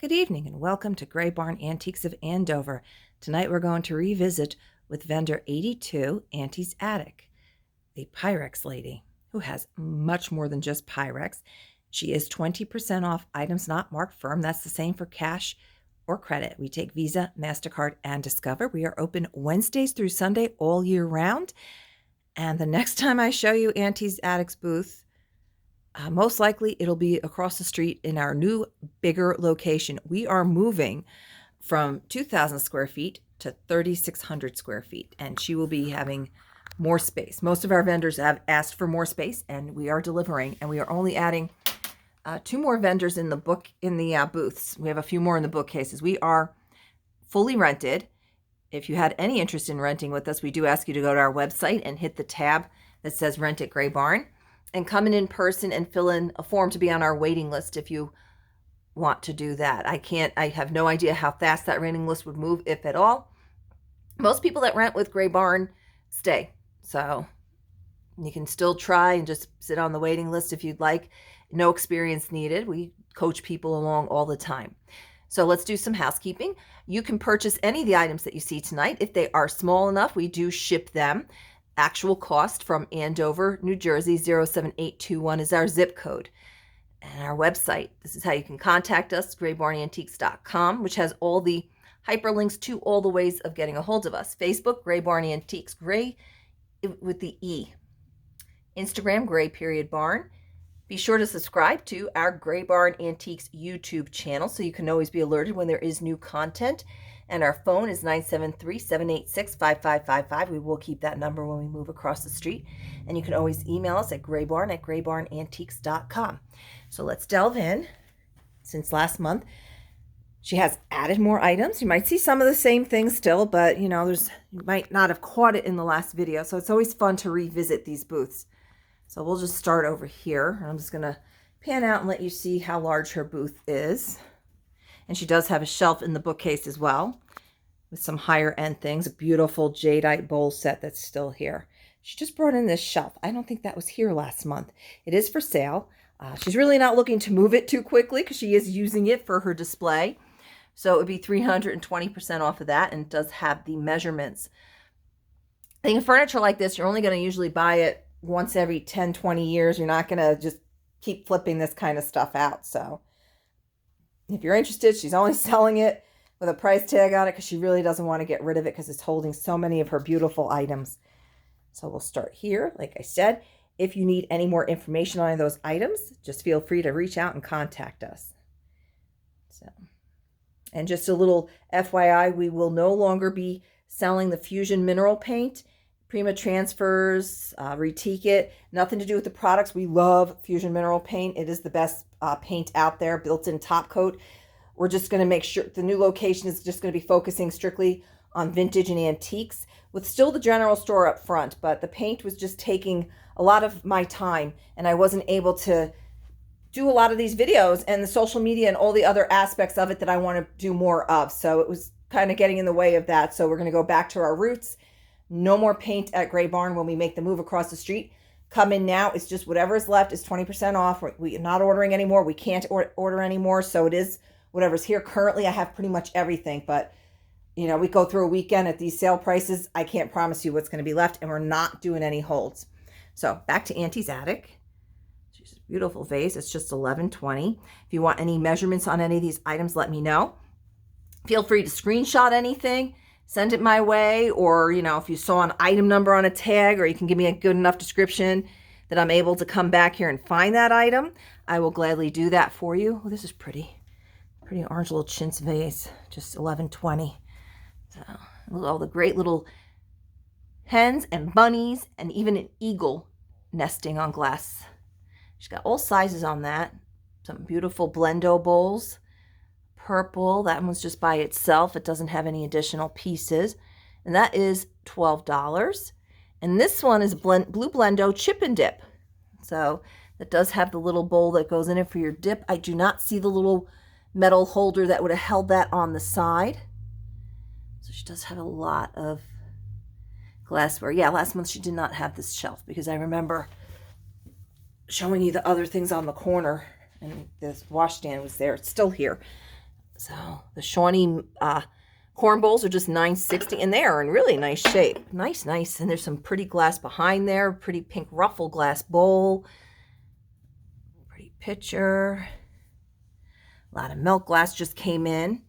Good evening and welcome to Gray Barn Antiques of Andover. Tonight we're going to revisit with vendor 82, Auntie's Attic, the Pyrex lady, who has much more than just Pyrex. She is 20% off items not marked firm. That's the same for cash or credit. We take Visa, MasterCard, and Discover. We are open Wednesdays through Sunday all year round. And the next time I show you Auntie's Attic's booth, most likely it'll be across the street in our new, bigger location. We are moving from 2,000 square feet to 3,600 square feet, and she will be having more space. Most of our vendors have asked for more space, and we are delivering, and we are only adding two more vendors in the booths. We have a few more in the bookcases. We are fully rented. If you had any interest in renting with us, we do ask you to go to our website and hit the tab that says Rent at Gray Barn, and come in person and fill in a form to be on our waiting list if you want to do that. I have no idea how fast that waiting list would move, if at all. Most people that rent with Gray Barn stay. So you can still try and just sit on the waiting list if you'd like. No experience needed. We coach people along all the time. So let's do some housekeeping. You can purchase any of the items that you see tonight. If they are small enough, we do ship them. Actual cost from Andover, New Jersey, 07821 is our zip code. And our website, this is how you can contact us, graybarnantiques.com, which has all the hyperlinks to all the ways of getting a hold of us. Facebook, Gray Barn Antiques, Gray with the E. Instagram, Gray_Barn. Be sure to subscribe to our Gray Barn Antiques YouTube channel so you can always be alerted when there is new content. And our phone is 973-786-5555. We will keep that number when we move across the street. And you can always email us at graybarn@graybarnantiques.com. So let's delve in. Since last month, she has added more items. You might see some of the same things still, but you might not have caught it in the last video. So it's always fun to revisit these booths. So we'll just start over here. I'm just going to pan out and let you see how large her booth is. And she does have a shelf in the bookcase as well with some higher end things. A beautiful jadeite bowl set that's still here. She just brought in this shelf. I don't think that was here last month. It is for sale. She's really not looking to move it too quickly because she is using it for her display. So it would be 320% off of that, and it does have the measurements. I think furniture like this, you're only going to usually buy it once every 10, 20 years. You're not going to just keep flipping this kind of stuff out. So if you're interested, she's only selling it with a price tag on it because she really doesn't want to get rid of it because it's holding so many of her beautiful items. So we'll start here. Like I said, if you need any more information on those items, just feel free to reach out and contact us. And just a little FYI, we will no longer be selling the Fusion mineral paint. Prima transfers, retique it. Nothing to do with the products. We love Fusion mineral paint. It is the best paint out there, built-in top coat. We're just going to make sure the new location is just going to be focusing strictly on vintage and antiques with still the general store up front. But the paint was just taking a lot of my time, and I wasn't able to do a lot of these videos and the social media and all the other aspects of it that I want to do more of. So it was kind of getting in the way of that. So we're going to go back to our roots. No more paint at Gray Barn when we make the move across the street. Come in now. It's just whatever is left is 20% off. We're not ordering anymore. We can't order anymore. So it is whatever's here. Currently, I have pretty much everything. But, we go through a weekend at these sale prices. I can't promise you what's going to be left. And we're not doing any holds. So back to Auntie's Attic. She's a beautiful vase. It's just $11.20. If you want any measurements on any of these items, let me know. Feel free to screenshot anything. Send it my way, or, if you saw an item number on a tag, or you can give me a good enough description that I'm able to come back here and find that item, I will gladly do that for you. Oh, this is pretty orange little chintz vase, just $11.20. So all the great little hens and bunnies and even an eagle nesting on glass. She's got all sizes on that. Some beautiful Blendo bowls. Purple, that one's just by itself. It doesn't have any additional pieces. And that is $12. And this one is Blue Blendo Chip and Dip. So that does have the little bowl that goes in it for your dip. I do not see the little metal holder that would have held that on the side. So she does have a lot of glassware. Yeah, last month she did not have this shelf because I remember showing you the other things on the corner, and this washstand was there. It's still here. So the Shawnee corn bowls are just $9.60, and they are in really nice shape. Nice. And there's some pretty glass behind there. Pretty pink ruffle glass bowl. Pretty pitcher. A lot of milk glass just came in.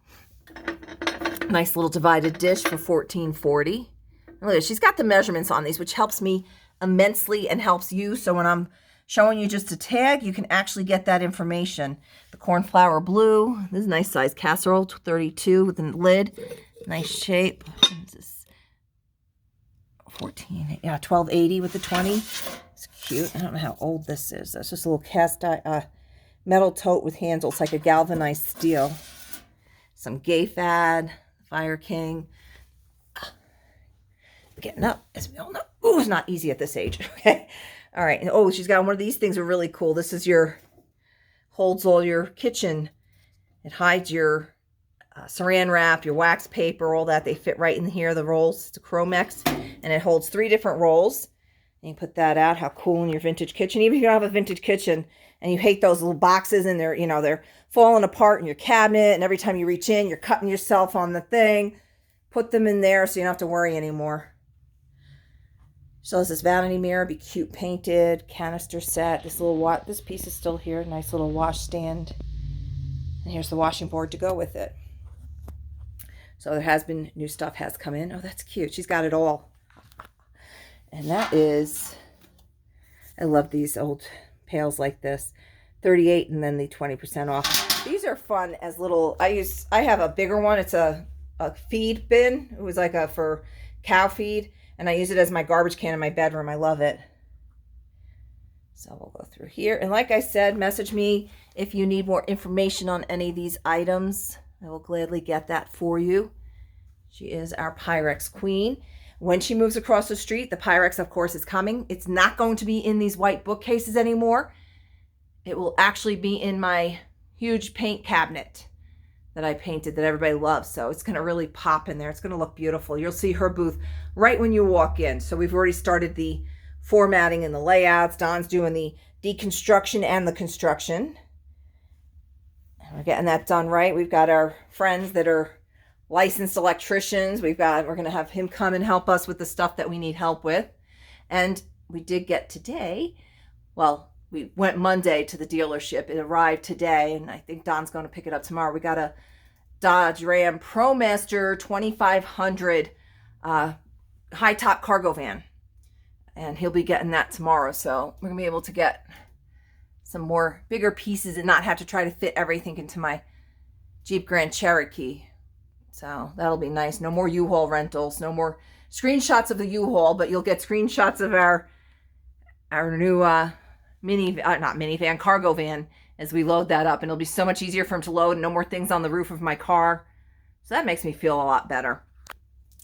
Nice little divided dish for $14.40. Look, she's got the measurements on these, which helps me immensely and helps you. So when I'm showing you just a tag, you can actually get that information. The cornflower blue. This is a nice size casserole, 32 with a lid. Nice shape. This is 1280 with the 20. It's cute. I don't know how old this is. That's just a little cast metal tote with handles, like a galvanized steel. Some Gayfad, Fire King. Getting up, as we all know. Ooh, it's not easy at this age. Okay. All right. Oh, she's got one of these things are really cool. This is holds all your kitchen. It hides your saran wrap, your wax paper, all that. They fit right in here, the rolls. It's a Chromex, and it holds 3 different rolls. And you put that out. How cool in your vintage kitchen. Even if you don't have a vintage kitchen and you hate those little boxes and they're falling apart in your cabinet, and every time you reach in, you're cutting yourself on the thing. Put them in there so you don't have to worry anymore. So this vanity mirror, be cute painted, canister set. This piece is still here. Nice little wash stand. And here's the washing board to go with it. So there has been new stuff has come in. Oh, that's cute. She's got it all. And that is, I love these old pails like this. 38 and then the 20% off. These are fun as little, I have a bigger one. It's a feed bin. It was like for cow feed. And I use it as my garbage can in my bedroom. I love it. So we'll go through here. And like I said, message me if you need more information on any of these items. I will gladly get that for you. She is our Pyrex queen. When she moves across the street, the Pyrex, of course, is coming. It's not going to be in these white bookcases anymore. It will actually be in my huge paint cabinet that I painted that everybody loves. So it's going to really pop in there. It's going to look beautiful. You'll see her booth right when you walk in. So we've already started the formatting and the layouts. Don's doing the deconstruction and the construction. And we're getting that done right. We've got our friends that are licensed electricians. We're going to have him come and help us with the stuff that we need help with. And we did get today, we went Monday to the dealership. It arrived today, and I think Don's going to pick it up tomorrow. We got a Dodge Ram ProMaster 2500 high-top cargo van, and he'll be getting that tomorrow. So we're going to be able to get some more bigger pieces and not have to try to fit everything into my Jeep Grand Cherokee. So that'll be nice. No more U-Haul rentals. No more screenshots of the U-Haul, but you'll get screenshots of our new not minivan, cargo van as we load that up. And it'll be so much easier for him to load. No more things on the roof of my car. So that makes me feel a lot better.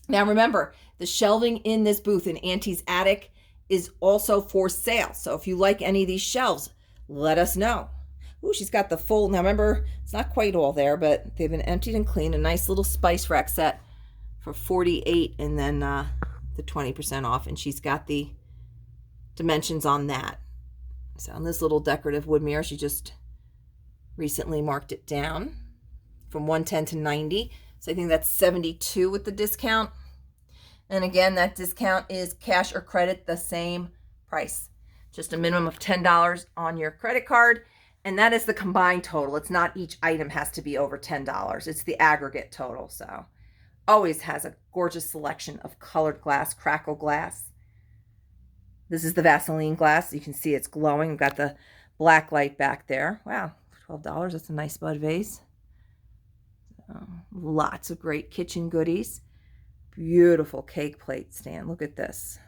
Now remember, the shelving in this booth in Auntie's attic is also for sale. So if you like any of these shelves, let us know. Ooh, she's got the full, now remember, it's not quite all there, but they've been emptied and cleaned. A nice little spice rack set for $48 and then the 20% off. And she's got the dimensions on that. So on this little decorative wood mirror, she just recently marked it down from 110 to 90. So I think that's 72 with the discount. And again, that discount is cash or credit, the same price. Just a minimum of $10 on your credit card. And that is the combined total. It's not each item has to be over $10. It's the aggregate total. So always has a gorgeous selection of colored glass, crackle glass. This is the Vaseline glass. You can see it's glowing. We've got the black light back there. Wow, $12. That's a nice bud vase. Lots of great kitchen goodies. Beautiful cake plate stand. Look at this.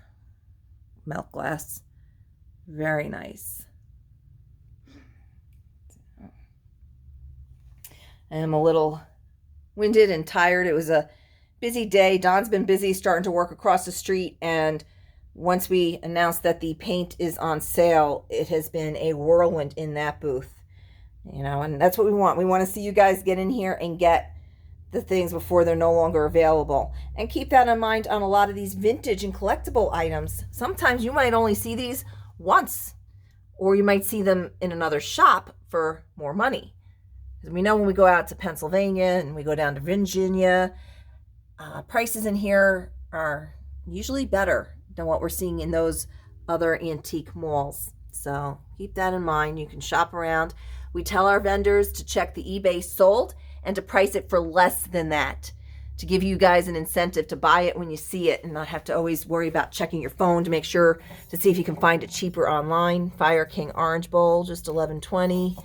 Milk glass. Very nice. I'm a little winded and tired. It was a busy day. Don's been busy starting to work across the street, and once we announced that the paint is on sale, it has been a whirlwind in that booth. And that's what we want. We want to see you guys get in here and get the things before they're no longer available. And keep that in mind on a lot of these vintage and collectible items. Sometimes you might only see these once, or you might see them in another shop for more money. Because we know when we go out to Pennsylvania and we go down to Virginia, prices in here are usually better than what we're seeing in those other antique malls. So keep that in mind. You can shop around. We tell our vendors to check the eBay sold and to price it for less than that, to give you guys an incentive to buy it when you see it and not have to always worry about checking your phone to make sure to see if you can find it cheaper online. Fire King Orange Bowl, just $11.20.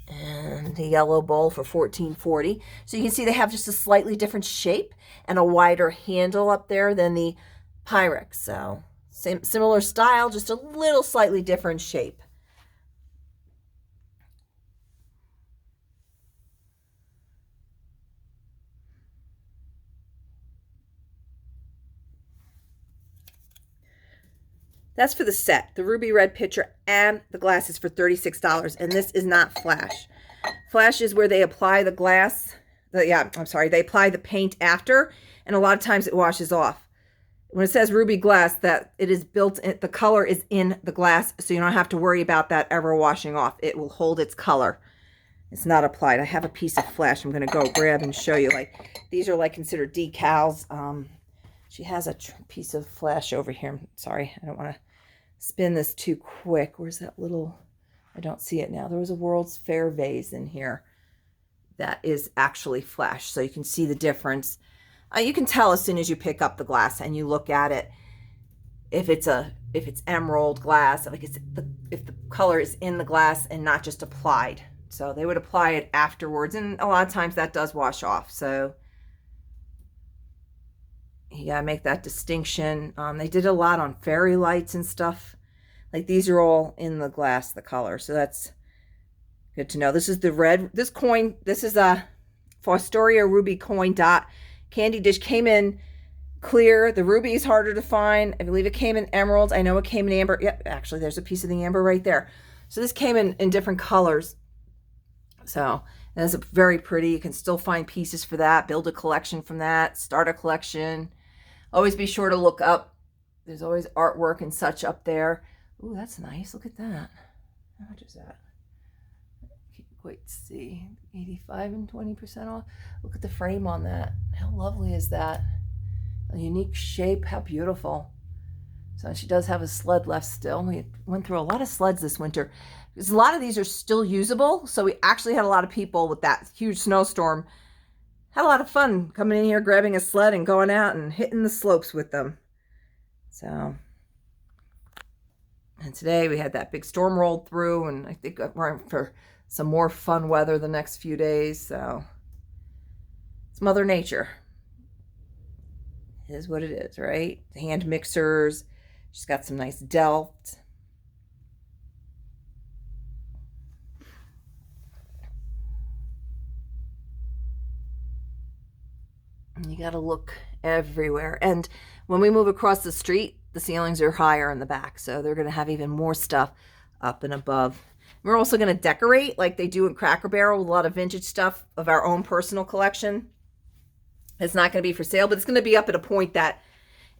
And the yellow bowl for $14.40. So you can see they have just a slightly different shape and a wider handle up there than the Pyrex. So similar style, just a little slightly different shape. That's for the set, the ruby red pitcher and the glasses for $36. And this is not flash. Flash is where they apply the glass. They apply the paint after, and a lot of times it washes off. When it says ruby glass, that it is built in, the color is in the glass, so you don't have to worry about that ever washing off. It will hold its color. It's not applied. I have a piece of flash I'm going to go grab and show you. Like, these are like considered decals. She has a piece of flash over here. Sorry, I don't want to spin this too quick. Where's that little, I don't see it now. There was a World's Fair vase in here that is actually flash, so you can see the difference. You can tell as soon as you pick up the glass and you look at it if it's emerald glass, like if the color is in the glass and not just applied. So they would apply it afterwards, and a lot of times that does wash off. So you gotta make that distinction. They did a lot on fairy lights and stuff. Like, these are all in the glass, the color. So that's good to know. This is the red. This coin, this is a Fostoria Ruby coin dot. Candy dish came in clear. The ruby is harder to find. I believe it came in emeralds. I know it came in amber. Yep, actually, there's a piece of the amber right there. So this came in different colors. So that's very pretty. You can still find pieces for that. Build a collection from that. Start a collection. Always be sure to look up. There's always artwork and such up there. Ooh, that's nice. Look at that. How much is that? Can't quite see. 85 and 20% off. Look at the frame on that. How lovely is that? A unique shape. How beautiful. So she does have a sled left still. We went through a lot of sleds this winter, because a lot of these are still usable. So we actually had a lot of people with that huge snowstorm. Had a lot of fun coming in here, grabbing a sled and going out and hitting the slopes with them. So, and today we had that big storm rolled through, and I think we're in for some more fun weather the next few days. So it's Mother Nature. It is what it is, right? The hand mixers. She's got some nice Delft. You got to look everywhere. And when we move across the street, the ceilings are higher in the back. So they're going to have even more stuff up and above. We're also going to decorate like they do in Cracker Barrel with a lot of vintage stuff of our own personal collection. It's not going to be for sale, but it's going to be up at a point that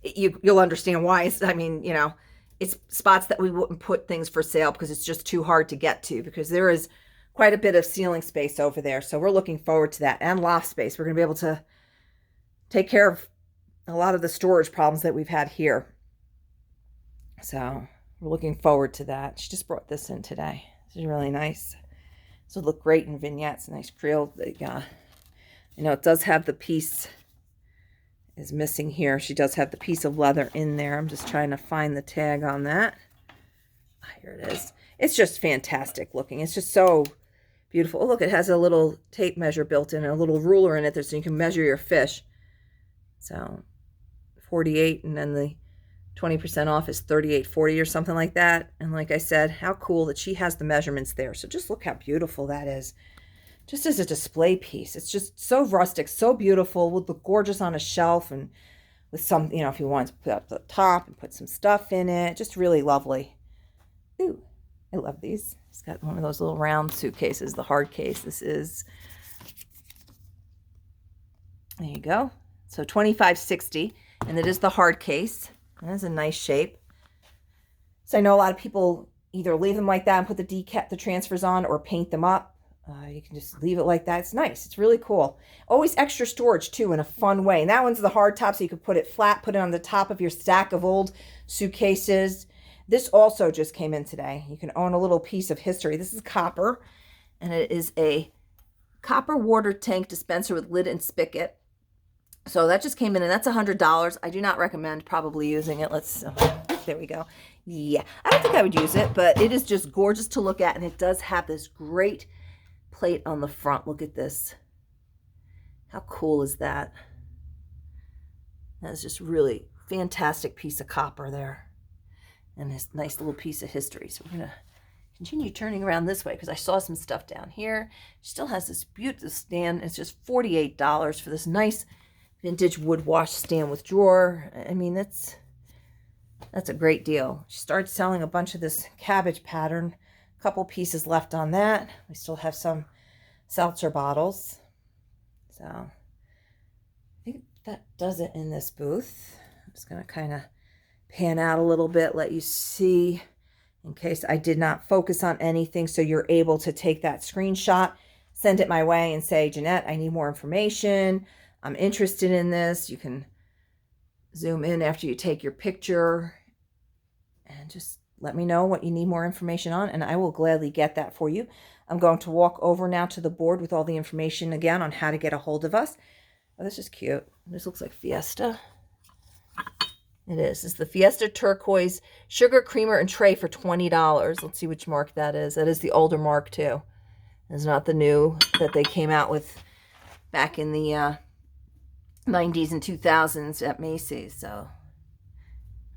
you'll understand why. It's spots that we wouldn't put things for sale because it's just too hard to get to, because there is quite a bit of ceiling space over there. So we're looking forward to that, and loft space. We're going to be able to take care of a lot of the storage problems that we've had here. So we're looking forward to that. She just brought this in today. This is really nice. This would look great in vignettes. Nice creel. I know it does have the piece is missing here. She does have the piece of leather in there. I'm just trying to find the tag on that. Here it is. It's just fantastic looking. It's just so beautiful. Oh, look, it has a little tape measure built in and a little ruler in it there so you can measure your fish. So 48, and then the 20% off is 38.40 or something like that. And like I said, how cool that she has the measurements there. So just look how beautiful that is. Just as a display piece. It's just so rustic, so beautiful. Would look gorgeous on a shelf, and with some, if you want to put up the top and put some stuff in it. Just really lovely. Ooh, I love these. It's got one of those little round suitcases, the hard case. This is, there you go. So $25.60, and it is the hard case. That's a nice shape. So I know a lot of people either leave them like that and put the transfers on, or paint them up. You can just leave it like that. It's nice. It's really cool. Always extra storage too in a fun way. And that one's the hard top, so you could put it flat, put it on the top of your stack of old suitcases. This also just came in today. You can own a little piece of history. This is copper, and it is a copper water tank dispenser with lid and spigot. So that just came in, and that's $100. I do not recommend probably using it. There we go. Yeah, I don't think I would use it, but it is just gorgeous to look at, and it does have this great plate on the front. Look at this. How cool is that? That's just really fantastic piece of copper there, and this nice little piece of history. So we're gonna continue turning around this way because I saw some stuff down here. She still has this beautiful stand. It's just $48 for this nice vintage wood wash stand with drawer. I mean, that's a great deal. She started selling a bunch of this cabbage pattern. A couple pieces left on that. We still have some seltzer bottles. So I think that does it in this booth. I'm just going to kind of pan out a little bit, let you see in case I did not focus on anything, so you're able to take that screenshot, send it my way, and say, Jeanette, I need more information. I'm interested in this. You can zoom in after you take your picture and just let me know what you need more information on, and I will gladly get that for you. I'm going to walk over now to the board with all the information again on how to get a hold of us. Oh, this is cute. This looks like Fiesta. It is. This is the Fiesta Turquoise Sugar Creamer and Tray for $20. Let's see which mark that is. That is the older mark too. It's not the new that they came out with back in the 90s and 2000s at Macy's. So,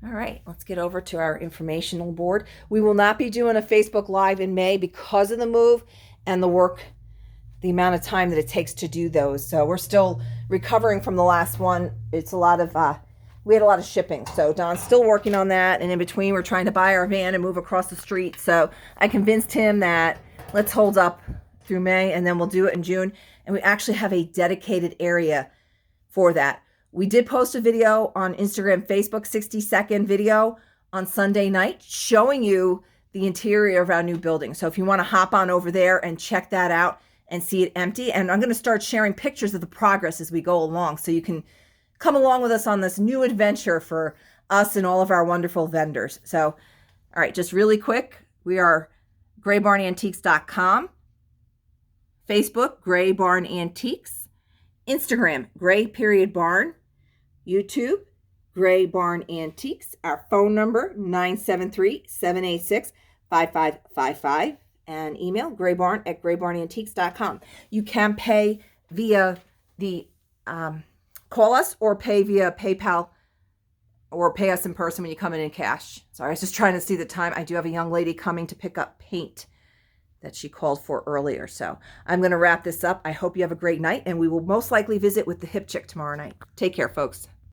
all right, let's get over to our informational board. We will not be doing a Facebook Live in May because of the move and the amount of time that it takes to do those. So we're still recovering from the last one. It's a lot of, we had a lot of shipping. So Don's still working on that. And in between, we're trying to buy our van and move across the street. So I convinced him that let's hold up through May and then we'll do it in June. And we actually have a dedicated area for that. We did post a video on Instagram, Facebook, 60-second video on Sunday night showing you the interior of our new building. So if you want to hop on over there and check that out and see it empty. And I'm going to start sharing pictures of the progress as we go along, so you can come along with us on this new adventure for us and all of our wonderful vendors. So, all right, just really quick, we are graybarnantiques.com, Facebook, Gray Barn Antiques, Instagram, Gray_Barn, YouTube, Gray Barn Antiques. Our phone number, 973-786-5555. And email, graybarn@graybarnantiques.com. You can pay via the, call us or pay via PayPal or pay us in person when you come in cash. Sorry, I was just trying to see the time. I do have a young lady coming to pick up paint that she called for earlier. So I'm going to wrap this up. I hope you have a great night, and we will most likely visit with the hip chick tomorrow night. Take care, folks.